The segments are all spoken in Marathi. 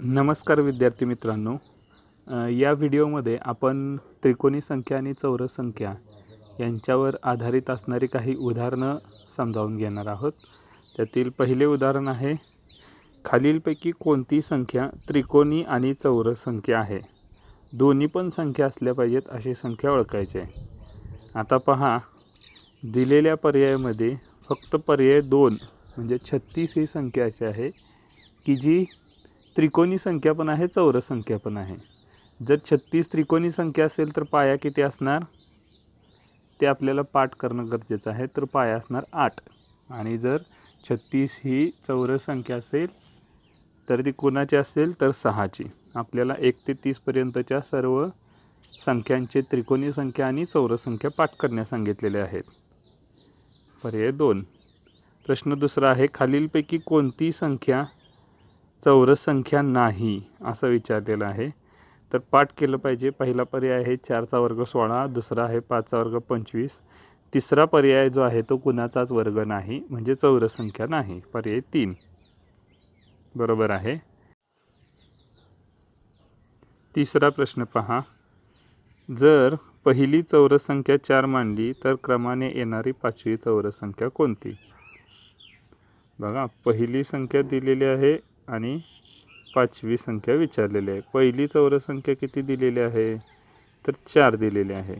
नमस्कार विद्यार्थी मित्रांनो, या व्हिडिओमध्ये आपण त्रिकोणी संख्या आणि चौरस संख्या यांच्यावर आधारित असणारी काही उदाहरणं समजावून घेणार आहोत. त्यातील पहिले उदाहरण आहे, खालीलपैकी कोणती संख्या त्रिकोणी आणि चौरस संख्या आहे? दोन्ही पण संख्या असल्या पाहिजेत अशी संख्या ओळखायची आहे. आता पहा, दिलेल्या पर्यायामध्ये फक्त पर्याय 2 म्हणजे 36 ही संख्या अशी आहे की जी त्रिकोणी संख्या पण आहे, चौरस संख्या पण आहे. जर 36 त्रिकोणी संख्या असेल तर पाया किती असणार ते आपल्याला पाठ करणं गरजेचं आहे. तर पाया असणार 8. आणि जर 36 ही चौरस संख्या असेल तर ती कोणाची असेल तर 6ची. आपल्याला 1 ते 30 पर्यंतच्या सर्व संख्यांचे त्रिकोणी संख्या आणि चौरस संख्या पाठ करण्यास सांगितलेले आहेत. पर्याय 2. प्रश्न दुसरा आहे, खालीलपैकी कोणती संख्या चौरस संख्या नाही असं विचारलेलं आहे. तर पाठ केलं पाहिजे. पहिला पर्याय आहे 4चा वर्ग 16, दुसरा आहे 5चा वर्ग 25, तिसरा पर्याय जो आहे तो कुणाचाच वर्ग नाही म्हणजे चौरस संख्या नाही. पर्याय 3 बरोबर आहे. तिसरा प्रश्न पहा, जर पहिली चौरस संख्या 4 मानली तर क्रमाने येणारी 5वी चौरस संख्या कोणती? बघा, पहिली संख्या दिलेली आहे आणि 5वी संख्या विचारलेली आहे. पहिली चौरस संख्या किती दिलेली आहे तर 4 दिलेली आहे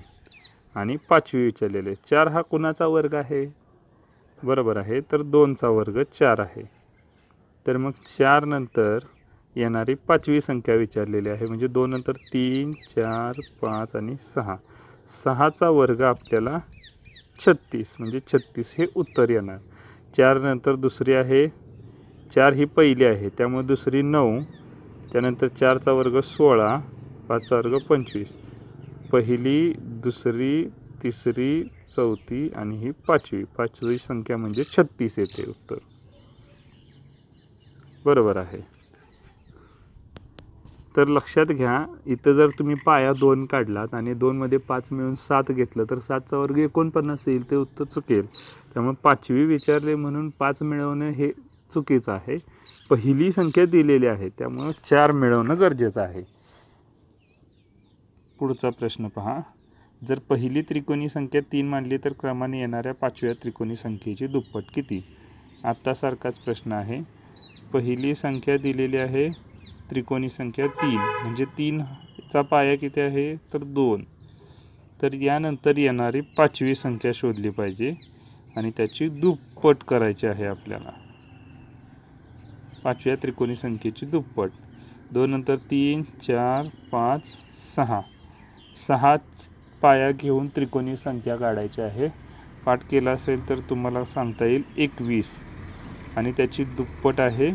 आणि 5वी विचारलेली आहे. 4 हा कुणाचा वर्ग आहे? बरोबर आहे, तर 2चा वर्ग 4 आहे. तर मग 4 नंतर येणारी 5वी संख्या विचारलेली आहे म्हणजे 2 नंतर 3, 4, 5 आणि 6. 6चा वर्ग आपल्याला 36 म्हणजे 36 हे उत्तर येणार. 4 नंतर दुसरी आहे, 4 ही पहिली आहे त्यामुळे दुसरी 9, त्यानंतर 4चा वर्ग 16, 5चा वर्ग 25. पहिली, दुसरी, तिसरी, चौथी आणि ही 5वी संख्या म्हणजे 36 येते उत्तर. बरोबर आहे. तर लक्षात घ्या, इथं जर तुम्ही पाया 2 काढलात आणि 2 मध्ये 5 मिळून 7 घेतलं तर 7चा वर्ग 49 येईल, ते उत्तर चुकेल. त्यामुळे 5वी विचारले म्हणून 5 मिळवणं हे चुकीचं आहे. पहिली संख्या दिलेली आहे त्यामुळे 4 मिळवणं गरजेचं आहे. पुढचा प्रश्न पहा, जर पहिली त्रिकोणी संख्या 3 मानली तर क्रमाने येणाऱ्या 5व्या त्रिकोणी संख्येची दुप्पट किती? आत्तासारखाच प्रश्न आहे. पहिली संख्या दिलेली आहे त्रिकोणी संख्या 3 म्हणजे 3चा पाया किती आहे तर 2. तर यानंतर येणारी 5वी संख्या शोधली पाहिजे आणि त्याची दुप्पट करायची आहे आपल्याला. 5व्या त्रिकोणी संख्येची दुप्पट. 2 नंतर 3, 4, 5, 6. 6 पाया घेऊन त्रिकोणी संख्या काढायची आहे. पाठ केला असेल तर तुम्हाला सांगता येईल 21 आणि त्याची दुप्पट आहे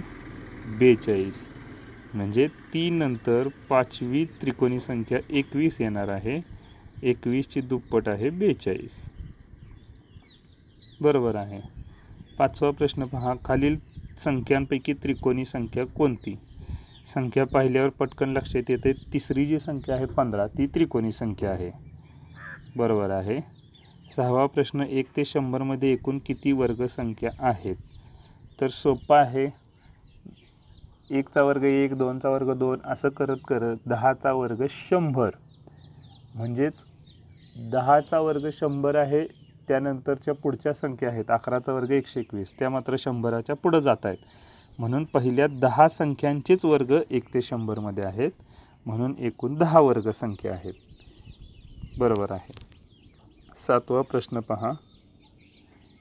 42. म्हणजे 3 नंतर 5वी त्रिकोणी संख्या 21 येणार आहे. 21ची दुप्पट आहे 42. बरोबर आहे. 5वा प्रश्न पहा, खालील संख्यांपैकी त्रिकोणी संख्या कोणती? संख्या पाहिल्यावर पटकन लक्षात येते, तिसरी जी संख्या आहे 15 ती त्रिकोणी संख्या आहे. बरोबर आहे. 6वा प्रश्न, 1 ते 100 मध्ये एकूण किती वर्ग संख्या आहेत? तर सोपा आहे. 1चा वर्ग 1, 2चा वर्ग 2 असं करत करत 10चा वर्ग 100 म्हणजेच 10चा वर्ग 100 आहे. त्यानंतरच्या पुढच्या संख्या आहेत 11चा वर्ग 121, त्या मात्र 100च्या पुढं जात आहेत. म्हणून पहिल्या 10 संख्यांचेच वर्ग 1 ते 100 मध्ये आहेत म्हणून एकूण 10 वर्ग संख्या आहेत. बरोबर आहे. 7वा प्रश्न पहा,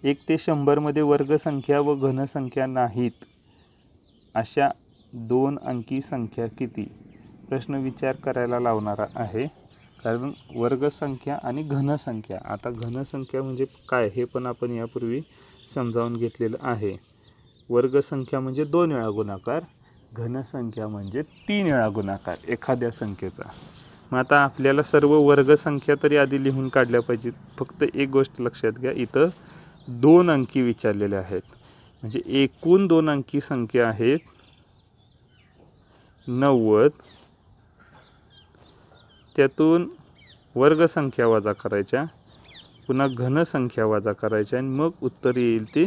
1 ते 100 मध्ये वर्गसंख्या व घनसंख्या नाहीत अशा 2 अंकी संख्या किती? प्रश्न विचार करायला लावणारा आहे, कारण वर्गसंख्या आणि घनसंख्या. आता घनसंख्या म्हणजे काय हे पण आपण यापूर्वी समजावून घेतलेलं आहे. वर्गसंख्या म्हणजे 2 वेळा गुणाकार, घनसंख्या म्हणजे 3 वेळा गुणाकार एखाद्या संख्येचा. मग आता आपल्याला सर्व वर्गसंख्या तरी आधी लिहून काढल्या पाहिजेत. फक्त एक गोष्ट लक्षात घ्या, इथं 2 अंकी विचारलेले आहेत म्हणजे एकूण 2 अंकी संख्या आहेत 90. त्यातून वर्गसंख्या वजा करायच्या, पुन्हा घनसंख्या वजा करायच्या आणि मग उत्तर येईल ते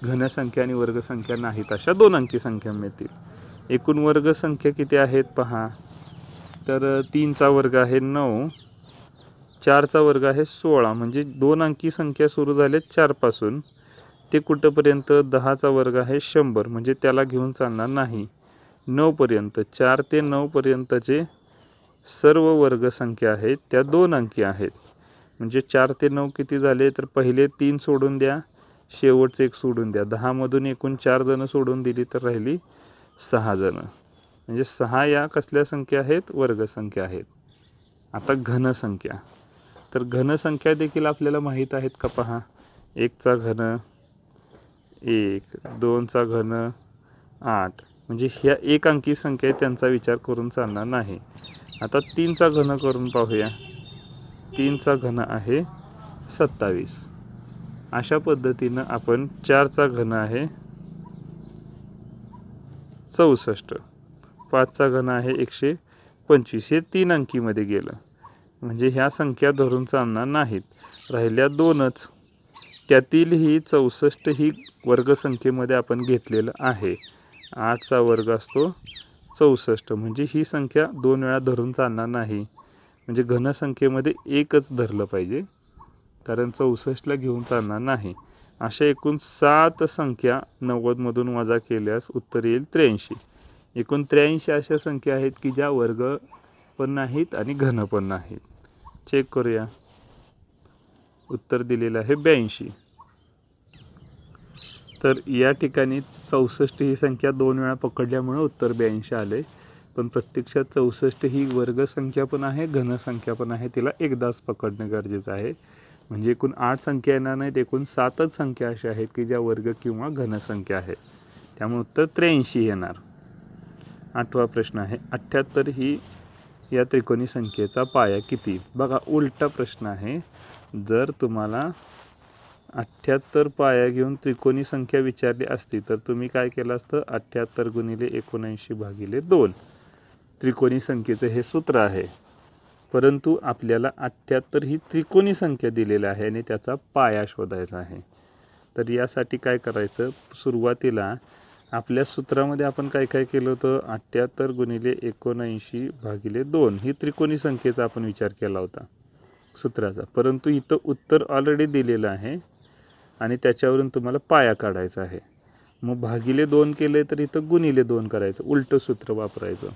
घनसंख्या आणि वर्गसंख्या नाहीत अशा 2 अंकी संख्या मिळतील. एकूण वर्ग संख्या किती आहेत पहा. तर 3चा वर्ग आहे 9, 4चा वर्ग आहे 16, म्हणजे 2 अंकी संख्या सुरू झाले 4 पासून ते कुठंपर्यंत. 10चा वर्ग आहे 100, म्हणजे त्याला घेऊन चालणार नाही. 9 पर्यंत, 4 ते 9 पर्यंतचे सर्व वर्ग संख्या आहेत त्या 2 अंकी आहेत. म्हणजे 4 ते 9 किती झाले, तर पहिले 3 सोडून द्या, शेवटचं 1 सोडून द्या. 10 मधून एकूण 4 जण सोडून दिली तर राहिली 6 जण. म्हणजे 6 या कसल्या संख्या आहेत, वर्ग संख्या आहेत. आता घनसंख्या. तर घनसंख्या देखील आपल्याला माहीत आहेत का पहा. 1चा घन 1, 2चा घन 8, म्हणजे ह्या 1 अंकी संख्या आहे त्यांचा विचार करून चालणार नाही. आता 3चा घन करून पाहूया. 3चा घन आहे 27. अशा पद्धतीनं आपण 4चा घन आहे 64, 5चा घन आहे 125. हे 3 अंकीमध्ये गेलं, म्हणजे ह्या संख्या धरून चालणार नाहीत. राहिल्या 2च. त्यातील ही 64 ही वर्गसंख्येमध्ये आपण घेतलेलं आहे. 8चा वर्ग असतो 64, म्हणजे ही संख्या 2 वेळा धरून चालणार नाही. म्हणजे घनसंख्येमध्ये 1च धरलं पाहिजे, कारण 64ला घेऊन चालणार नाही. अशा एकूण 7 संख्या 90मधून वजा केल्यास उत्तर येईल 83. एकूण 83 अशा संख्या आहेत की ज्या वर्ग पण नाहीत आणि घन पण नाहीत. चेक करूया. उत्तर दिलेलं आहे 82. तर या ठिकाणी 64 ही संख्या 2 वेळा पकडल्यामुळे उत्तर 82 आले. पण प्रत्यक्षात 64 ही वर्ग संख्या पण आहे, घनसंख्या पण आहे. तिला एकदाच पकडणं गरजेचं आहे. म्हणजे एकूण 8 संख्या येणार नाहीत, एकूण 7च संख्या अशा आहेत की ज्या वर्ग किंवा घनसंख्या आहेत. त्यामुळे उत्तर 83 येणार. 8वा प्रश्न आहे 78 ही या त्रिकोणी संख्येचा पाया किती. बघा उलटा प्रश्न आहे. जर तुम्हाला 78 पाया घेऊन त्रिकोणी संख्या विचारली असती तर तुम्ही काय केलं असतं, 78 गुणिले 79 भागिले 2 त्रिकोणी संख्येचं हे सूत्र आहे. परंतु आपल्याला 78 ही त्रिकोणी संख्या दिलेली आहे आणि त्याचा पाया शोधायचा आहे. तर यासाठी काय करायचं, सुरुवातीला आपल्या सूत्रामध्ये आपण काय काय केलं होतं, 78 गुणिले 79 भागिले 2 ही त्रिकोणी संख्येचा आपण विचार केला होता सूत्राचा. परंतु इथं उत्तर ऑलरेडी दिलेलं आहे आणि त्याच्यावरून तुम्हाला पाया काढायचा आहे. मग भागिले 2 केले तर इथं गुणिले 2 करायचं, उलटं सूत्र वापरायचं.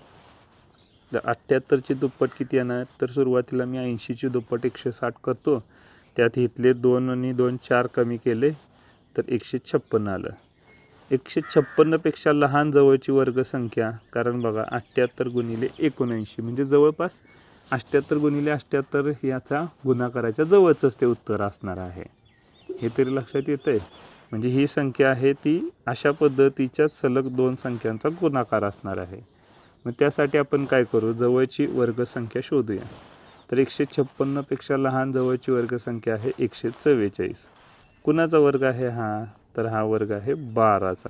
तर 78ची दुप्पट किती येणार, तर सुरुवातीला मी 80ची दुप्पट 160 करतो. त्यात इथले 2 आणि 2 4 कमी केले तर 156 आलं. 156 पेक्षा लहान जवळची वर्गसंख्या, कारण बघा 78 गुणिले 79 म्हणजे जवळपास 78 गुणिले 78 याचा गुणाकाराच्या जवळचंच ते उत्तर असणार आहे. हे तरी लक्षात येतंय. म्हणजे ही संख्या आहे ती अशा पद्धतीच्या सलग 2 संख्यांचा गुणाकार असणार आहे. मग त्यासाठी आपण काय करू, जवळची वर्गसंख्या शोधूया. तर 156 पेक्षा लहान जवळची वर्गसंख्या आहे 144. कुणाचा वर्ग आहे हा, तर हा वर्ग आहे 12चा,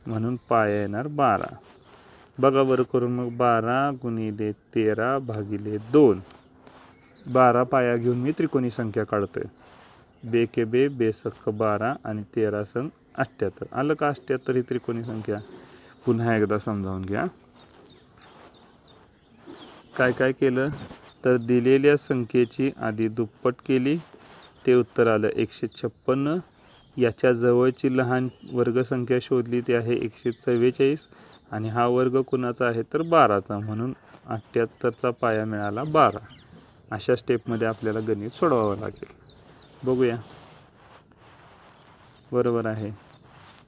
म्हणून पाया येणार 12. बघा बरं करून मग 12 गुणिले 13 भागिले 2. 12 पाया घेऊन मी त्रिकोणी संख्या काढतोय. बेके बे, बेसक्क 12 आणि 13 संग 78. आलं का 78 ही त्रिकोणी संख्या. पुन्हा एकदा समजावून घ्या. काय काय केलं, तर दिलेल्या संख्येची आधी दुप्पट केली, ते उत्तर आलं 156. याच्या जवळची लहान वर्गसंख्या शोधली, ती आहे 144 आणि हा वर्ग कुणाचा आहे तर 12चा, म्हणून 78चा पाया मिळाला 12. अशा स्टेपमध्ये आपल्याला गणित सोडवावं लागेल. बघूया. बरोबर आहे.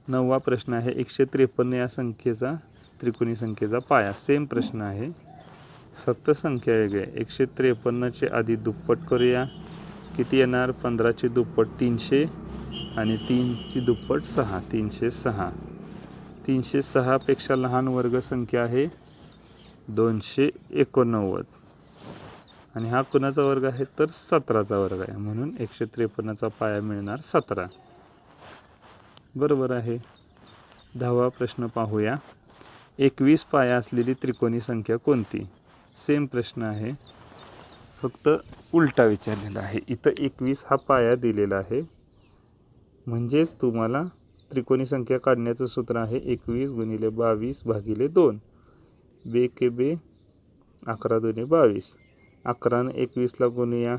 9वा प्रश्न आहे 153 या संख्येचा त्रिकोणी संख्येचा पाया. सेम प्रश्न आहे, फक्त संख्या वेगळी आहे. 153चे आधी दुप्पट करूया. किती येणार, 15ची दुप्पट 300 आणि 3ची दुप्पट 6, 306. 306 पेक्षा लहान वर्गसंख्या आहे 289 आणि हा कुणाचा वर्ग आहे तर 17चा वर्ग आहे, म्हणून 153चा पाया मिळणार 17. बरोबर आहे. 10वा प्रश्न पाहूया. 21 पाया असलेली त्रिकोणी संख्या कोणती. सेम प्रश्न आहे, फक्त उलटा विचारलेला आहे. इथं 21 हा पाया दिलेला आहे, म्हणजेच तुम्हाला त्रिकोणी संख्या काढण्याचं सूत्र आहे 21 गुणिले 22 भागिले 2. बे के बे 11 दुने 22. 11 ने 21ला गुणूया.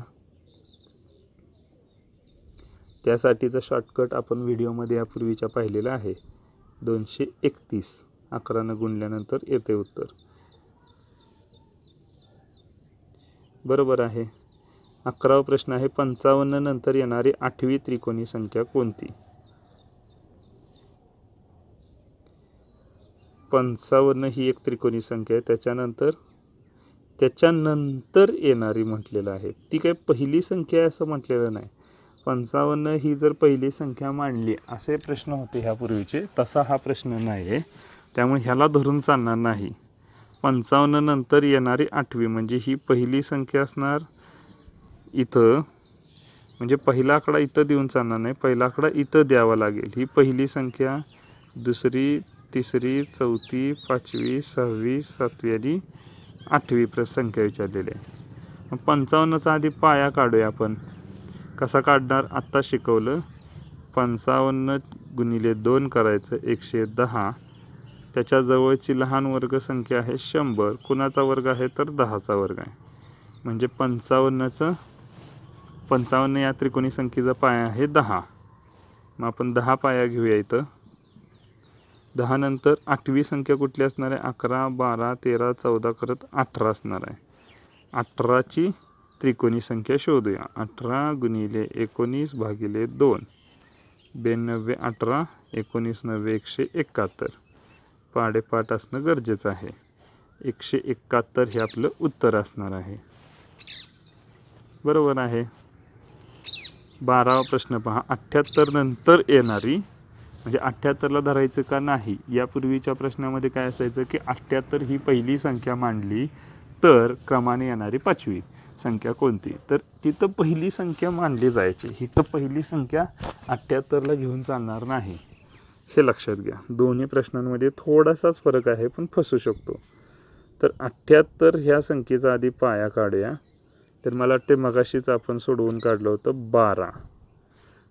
त्यासाठीचा शॉर्टकट आपण व्हिडिओमध्ये यापूर्वीच्या पाहिलेला आहे. 231. 11 गुणल्यानंतर येते उत्तर. बरोबर आहे. 11वा प्रश्न आहे 55 नंतर येणारी 8वी त्रिकोणी संख्या कोणती? 55 ही एक त्रिकोणी संख्या आहे. त्याच्यानंतर येणारी म्हटलेलं आहे. ती काही पहिली संख्या आहे असं म्हटलेलं नाही. 55 ही जर पहिली संख्या मांडली असे प्रश्न होते ह्यापूर्वीचे, तसा हा प्रश्न नाही आहे. त्यामुळे ह्याला धरून चालणार नाही. 55 नंतर येणारी 8वी म्हणजे ही पहिली संख्या असणार इथं, म्हणजे पहिला आकडा इथं देऊन चालणार नाही, पहिला आकडा इथं द्यावा लागेल. ही पहिली संख्या, दुसरी, तिसरी, चौथी, 5वी, 6वी, 7वी आणि 8वी संख्या विचारलेली आहे. 55चा आधी पाया काढूया आपण. कसा काढणार आत्ता शिकवलं. 55 गुणिले 2 करायचं 110. त्याच्या जवळची लहान वर्ग संख्या आहे 100. कुणाचा वर्ग आहे तर 10चा वर्ग आहे. म्हणजे 55 या त्रिकोणी संख्येचा पाया आहे 10. मग आपण 10 पाया घेऊया इथं. 10 नंतर 8वी संख्या कुठली असणार आहे? 11, 12, 13, 14 करत 18 असणार आहे. 18ची त्रिकोणी संख्या शोधूया. 18 गुणिले 19 भागिले 2. 92, 18, 19, 9, 171. पाडेपाठ असणं गरजेचं आहे. 171 हे आपलं उत्तर असणार आहे. बरोबर आहे. 12वा प्रश्न पहा. 78 नंतर येणारी, म्हणजे 78ला धरायचं का नाही, यापूर्वीच्या प्रश्नामध्ये काय असायचं की 78 ही पहिली संख्या मांडली तर क्रमाने येणारी 5वी संख्या कोणती? तर तिथं पहिली संख्या मांडली जायची. हिथं पहिली संख्या 78ला घेऊन चालणार नाही, हे लक्षात घ्या. दोन्ही प्रश्नांमध्ये थोडासाच फरक आहे, पण फसू शकतो. तर 78 ह्या संख्येचा आधी पाया काढूया. तर मला वाटते मगाशीच आपण सोडवून काढलं होतं 12.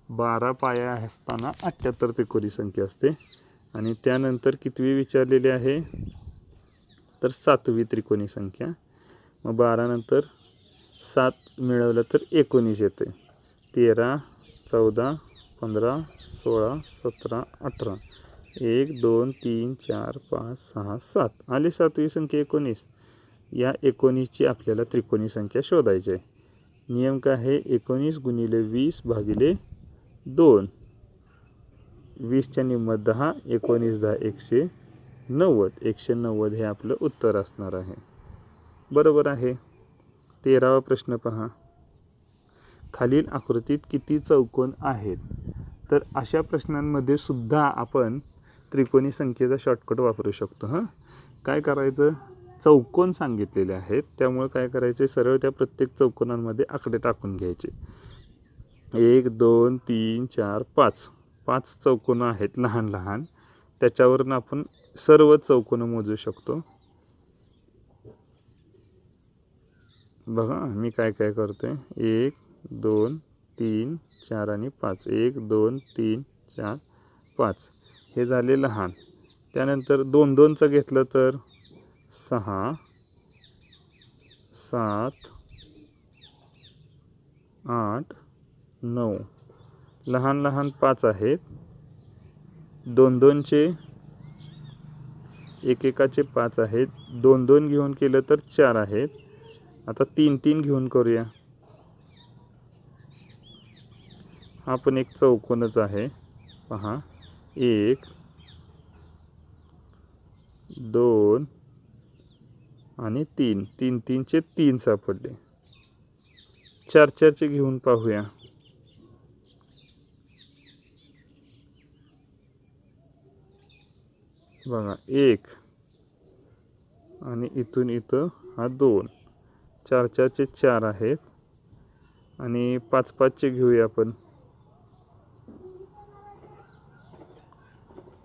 12 पाया असताना 78 त्रिकोणी संख्या असते. आणि त्यानंतर कितवी विचारलेली आहे तर 7वी त्रिकोणी संख्या. मग 12 नंतर 7 मिळवलं तर 19 येते. 13, 14, 15, 16, 17, 18. 1, 2, 3, 4, 5, 6, 7 आली 7वी संख्या 19. या 19ची आपल्याला त्रिकोणी संख्या शोधायची आहे. नियम काय आहे? 19 गुणिले 20 भागिले 2. 20च्या निम्मत 10, 19, 10, 190. 190 हे आपलं उत्तर असणार आहे. बरोबर आहे. 13वा प्रश्न पहा. खालील आकृतीत किती चौकोन आहेत? तर अशा प्रश्नांमध्ये सुद्धा आपण त्रिकोणी संख्येचा शॉर्टकट वापरू शकतो. काय करायचं? चौकोन सांगितलेले आहेत, त्यामुळे काय करायचे, सरळ त्या प्रत्येक चौकोनांमध्ये आकडे टाकून घ्यायचे. 1, 2, 3, 4, 5. 5 चौकोन आहेत लहान लहान. त्याच्यावरून आपण सर्व चौकोन मोजू शकतो. बघा मी काय काय करतोय. 1, 2, 3, 4 आणि 5. 1, 2, 3, 4, 5 हे झाले लहान. त्यानंतर 2 2चं घेतलं तर 6, 7, 8, 9. लहान लहान 5 आहेत. 2 2चे एकेकाचे 5 आहेत. 2 2 घेऊन केलं तर 4 आहेत. आता 3 3 घेऊन करूया. हा पण एक चौकोनच आहे. पहा 1, 2 आणि 3. 3 3चे 3 सापडले. 4 4चे घेऊन पाहूया. बघा 1 आणि इथून इथं हा 2. 4 4चे 4 आहेत. आणि 5 5चे घेऊया आपण.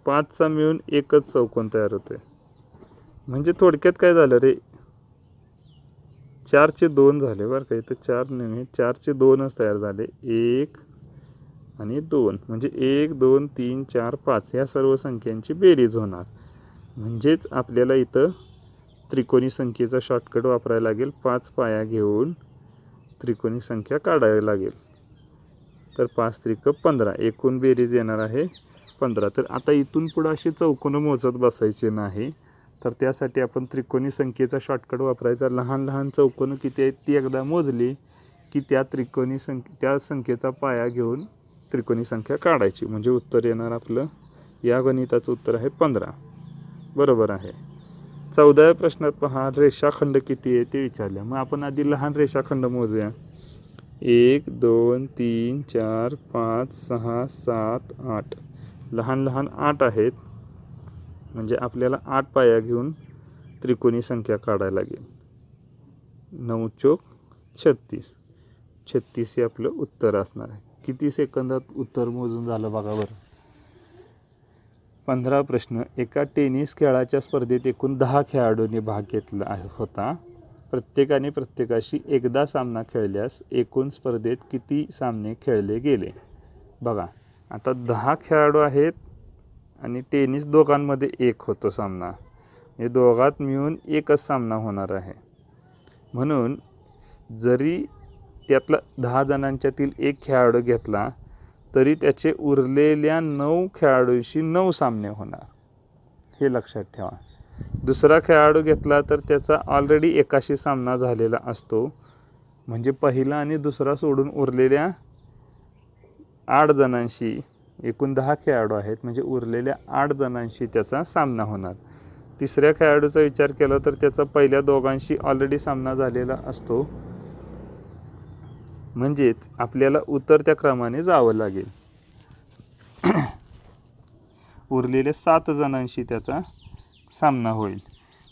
5चा मिळून एकच चौकोन तयार होते. म्हणजे थोडक्यात काय झालं रे, 4चे 2 झाले बरं का. इथं 4 नाही, 4चे 2च तयार झाले. 1 आणि 2 म्हणजे 1, 2, 3, 4, 5 ह्या सर्व संख्यांची बेरीज होणार. म्हणजेच आपल्याला इथं त्रिकोणी संख्येचा शॉर्टकट वापरायला लागेल. 5 पाया घेऊन त्रिकोणी संख्या काढावी लागेल. तर 5 त्रिक 15, एकूण बेरीज येणार आहे 15. तर आता इथून पुढं असे चौकोनं मोजत बसायचे नाही. तर त्यासाठी आपण त्रिकोणी संख्येचा शॉर्टकट वापरायचा. लहान लहान चौकोनं किती आहेत ती एकदा मोजली की त्या संख्येचा पाया घेऊन त्रिकोणी संख्या काढायची, म्हणजे उत्तर येणार आपलं. या गणिताचं उत्तर आहे 15. बरोबर आहे. 14व्या प्रश्नात पहा, रेषाखंड किती आहे ते विचारले. मग आपण आधी लहान रेषाखंड मोजूया. 1 2 3 4 5 6 7 8. लहान लहान 8 आहेत, म्हणजे आपल्याला 8 पाया घेऊन त्रिकोणी संख्या काढायला लागेल. 9 चौक 36. 36 हे आपलं उत्तर असणार आहे. किती सेकंदात उत्तर मोजून झालं बघा बरं. 15 प्रश्न, एका टेनिस खेळाच्या स्पर्धेत एकूण 10 खेळाडूंनी भाग घेतला होता. प्रत्येकाने प्रत्येकाशी एकदा सामना खेळल्यास एकूण स्पर्धेत किती सामने खेळले गेले. बघा आता 10 खेळाडू आहेत आणि टेनिस दोघांमध्ये एक होतो सामना, म्हणजे दोघात मिळून एकच सामना होणार आहे. म्हणून जरी त्यातला 10 जणांच्यातील एक खेळाडू घेतला तरी त्याचे उरलेल्या 9 खेळाडूंशी 9 सामने होणार, हे लक्षात ठेवा. दुसरा खेळाडू घेतला तर त्याचा ऑलरेडी एकाशी सामना झालेला असतो, म्हणजे पहिला आणि दुसरा सोडून उरलेल्या 8 जणांशी, एकूण 10 खेळाडू आहेत म्हणजे उरलेल्या 8 जणांशी त्याचा सामना होणार. तिसऱ्या खेळाडूचा विचार केला तर त्याचा पहिल्या दोघांशी ऑलरेडी सामना झालेला असतो, म्हणजेच आपल्याला उतरत्या क्रमाने जावं लागेल. उरलेल्या 7 जणांशी त्याचा सामना होईल.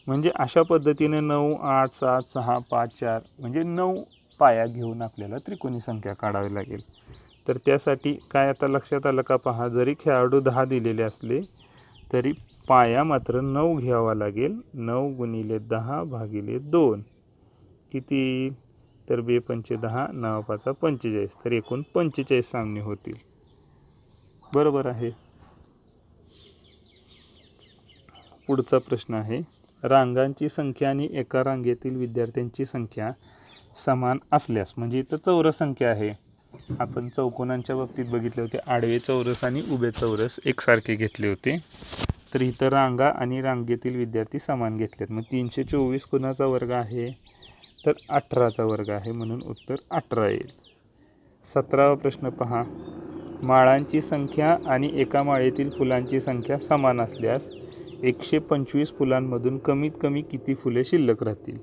म्हणजे अशा पद्धतीने 9 8 7 6 5 4 म्हणजे 9 पाया घेऊन आपल्याला त्रिकोणी संख्या काढावी लागेल. तर त्यासाठी काय आता लक्षात आलं का पहा, जरी खेळाडू 10 दिलेले असले तरी पाया मात्र 9 घ्यावा लागेल. 9 गुणिले 10 भागिले 2 किती, तर 2 पंचे 10, 9 पाचा 45. तर एकूण 45 सामने होतील. बरोबर आहे. पुढचा प्रश्न आहे, रांगांची संख्या आणि एका रांगेतील विद्यार्थ्यांची संख्या समान असल्यास, म्हणजे इथं चौरस संख्या आहे. आपण चौकोनांच्या बाबतीत बघितले होते, आडवे चौरस आणि उभे चौरस एकसारखे घेतले होते. तर इथं रांगा आणि रांगेतील विद्यार्थी समान घेतलेत. मग 324 कुणाचा वर्ग आहे, तर 18चा वर्ग आहे, म्हणून उत्तर 18 येईल. 17वा प्रश्न पहा, माळांची संख्या आणि एका माळेतील फुलांची संख्या समान असल्यास 125 फुलांमधून कमीत कमी किती फुले शिल्लक राहतील.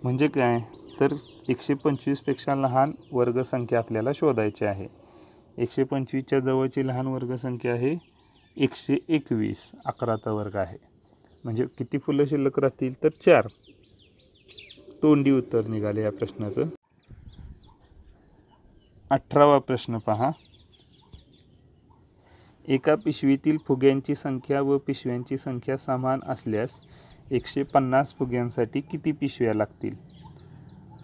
म्हणजे काय, तर 125 पेक्षा लहान वर्गसंख्या आपल्याला शोधायची आहे. 125च्या जवळची लहान वर्गसंख्या आहे 121, 11चा वर्ग आहे. म्हणजे किती फुलं शिल्लक राहतील, तर 4. तोंडी उत्तर निघाले या प्रश्नाचं. 18वा प्रश्न पहा, एका पिशवीतील फुग्यांची संख्या व पिशव्यांची संख्या समान असल्यास 150 फुग्यांसाठी किती पिशव्या लागतील.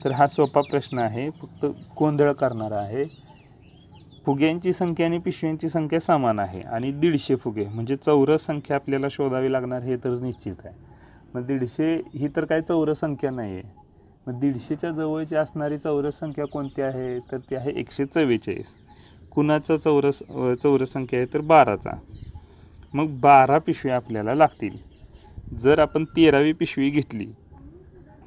तर हा सोपा प्रश्न आहे, फक्त गोंधळ करणारा आहे. फुग्यांची संख्या आणि पिशव्यांची संख्या समान आहे आणि 150 फुगे म्हणजे चौरस संख्या आपल्याला शोधावी लागणार, हे तर निश्चित आहे. मग 150 ही तर काही चौरस संख्या नाही आहे. मग 150च्या जवळची असणारी चौरस संख्या कोणती आहे, तर ती आहे 144. कुणाचा चौरस संख्या आहे, तर 12चा. मग 12 पिशव्या आपल्याला लागतील. जर आपण 13वी पिशवी घेतली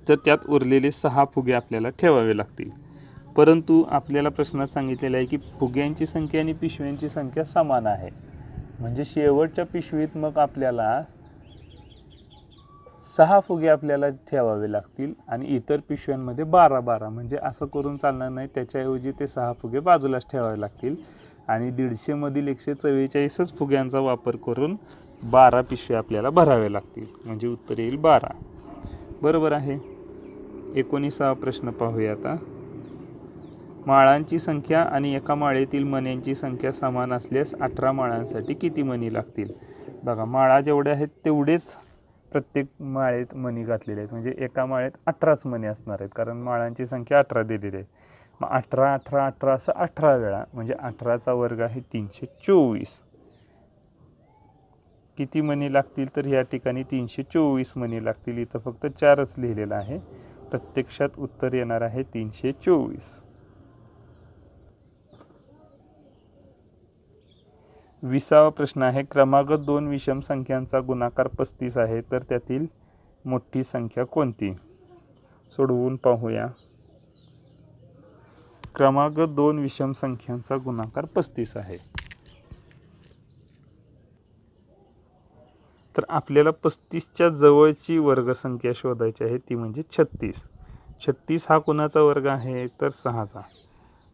तर त्यात उरलेले 6 फुगे आपल्याला ठेवावे लागतील. परंतु आपल्याला प्रश्नात सांगितलेलं आहे की फुग्यांची संख्या आणि पिशव्यांची संख्या समान आहे, म्हणजे शेवटच्या पिशवीत मग आपल्याला 6 फुगे आपल्याला ठेवावे लागतील आणि इतर पिशव्यांमध्ये 12 म्हणजे असं करून चालणार नाही. त्याच्याऐवजी ते 6 फुगे बाजूलाच ठेवावे लागतील आणि 150मधील 144च फुग्यांचा वापर करून 12 पिशव्या आपल्याला भराव्या लागतील, म्हणजे उत्तर येईल 12. बरोबर आहे. 19वा प्रश्न पाहूया आता. माळांची संख्या आणि एका माळेतील मण्यांची संख्या समान असल्यास 18 माळांसाठी किती मणी लागतील. बघा माळा जेवढ्या आहेत तेवढेच प्रत्येक माळेत मणी घातलेले आहेत, म्हणजे एका माळेत 18च मणी असणार आहेत, कारण माळांची संख्या 18 दिलेली आहे. मग 18 18 18 असं 18 वेळा, म्हणजे 18चा वर्ग आहे 324. किती मणी लागतील तर या ठिकाणी 324 मणी लागतील. इथं फक्त 4च लिहिलेलं आहे. प्रत्यक्षात उत्तर येणार आहे 324. 20वा प्रश्न आहे, क्रमांक 2 विषम संख्यांचा गुणाकार 35 आहे तर त्यातील मोठी संख्या कोणती? सोडवून पाहूया. क्रमांक 2 विषम संख्यांचा गुणाकार 35 आहे. तर आपल्याला 35च्या जवळची वर्गसंख्या शोधायची आहे, ती म्हणजे 36. 36 हा कोणाचा वर्ग आहे तर 6चा.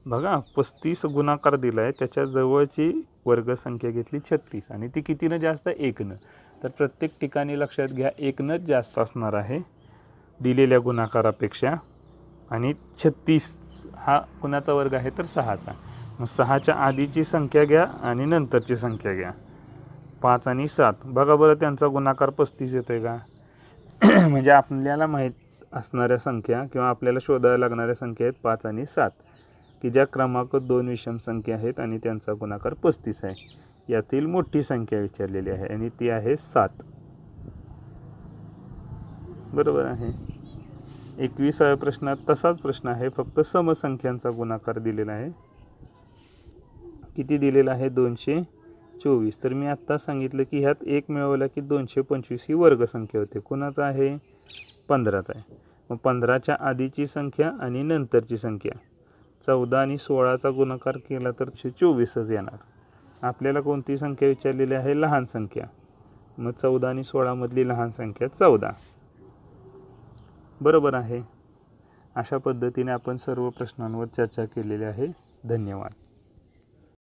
बघा 35 गुणाकार दिला आहे, त्याच्या जवळची वर्गसंख्या घेतली 36 आणि ती कितीनं जास्त? 1नं. तर प्रत्येक ठिकाणी लक्षात घ्या 1नंच जास्त असणार आहे दिलेल्या गुणाकारापेक्षा. आणि 36 हा कुणाचा वर्ग आहे तर 6चा. मग 6च्या आधीची संख्या घ्या आणि नंतरची संख्या घ्या. 5 आणि 7. बघा बरं त्यांचा गुणाकार 35 येतोय का? म्हणजे आपल्याला माहीत असणाऱ्या संख्या किंवा आपल्याला शोधायला लागणाऱ्या संख्या आहेत 5 आणि 7, की ज्या क्रमांक 2 विषम संख्या आहेत आणि त्यांचा गुणाकार 35 आहे. यातील मोठी संख्या विचारलेली आहे आणि ती आहे 7. बरोबर आहे. 21व्या प्रश्नात तसाच प्रश्न आहे, फक्त समसंख्यांचा गुणाकार दिलेला आहे. किती दिलेला आहे? 224. तर मी आत्ता सांगितलं की ह्यात 1 मिळवला की 225 ही वर्गसंख्या होते. कुणाचा आहे? 15चा आहे. मग 15च्या आधीची संख्या आणि नंतरची संख्या 14 आणि 16चा गुणाकार केला तर 24च येणार. आपल्याला कोणती संख्या विचारलेली आहे? लहान संख्या. मग 14 आणि 16मधली लहान संख्या 14. बरोबर आहे. अशा पद्धतीने आपण सर्व प्रश्नांवर चर्चा केलेली आहे. धन्यवाद.